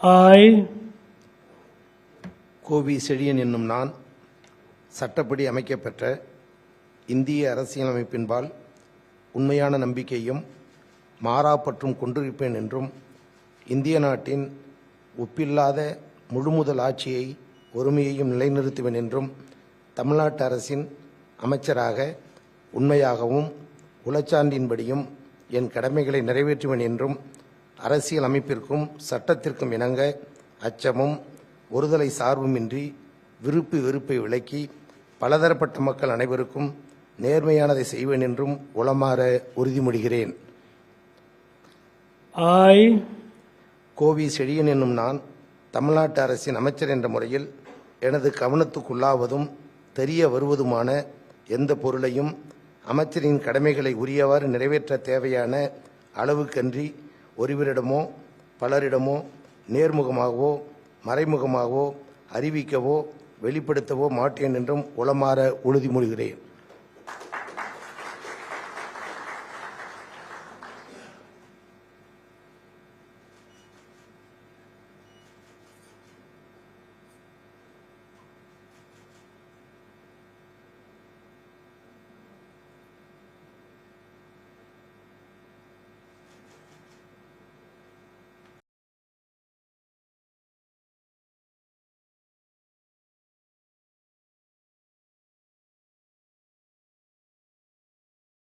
I, கோவி செழியன் என்னும் நான் சட்டப்படி அமைக்கப்பெற்ற இந்திய அரசியலமைப்பின்பால் உண்மையான நம்பிக்கையும் மாறாப்பற்றும் கொண்டிருப்பேன் என்றும் இந்திய நாட்டின் ஒப்பில்லாத முழுமுதல் ஆட்சியை ஒருமையையும் நிலைநிறுத்துவேன் என்றும் தமிழ்நாட்டு அரசின் அமைச்சராக உண்மையாகவும் உளச்சான்றின்படியும் என் கடமைகளை நிறைவேற்றுவேன் என்றும் அரசியல் அமைப்பிற்கும் சட்டத்திற்கும் இணங்க அச்சமும் ஒருதலை சார்புமின்றி விருப்பு வெறுப்பை விலக்கி பலதரப்பட்ட மக்கள் அனைவருக்கும் நேர்மையானதை செய்வேன் என்றும் உளமாற உறுதிமொழிகிறேன். I, கோவி செழியன் என்னும் நான் தமிழ்நாட்டு அரசின் அமைச்சர் என்ற முறையில் எனது கவனத்துக்குள்ளாவதும் தெரிய வருவதுமான எந்த பொருளையும் அமைச்சரின் கடமைகளை உரியவாறு நிறைவேற்ற தேவையான அளவுக்கன்றி ஒருவரிடமோ பலரிடமோ நேர்முகமாகவோ மறைமுகமாகவோ அறிவிக்கவோ வெளிப்படுத்தவோ மாட்டேன் என்றும் உளமாற உறுதிமொழிகிறேன்.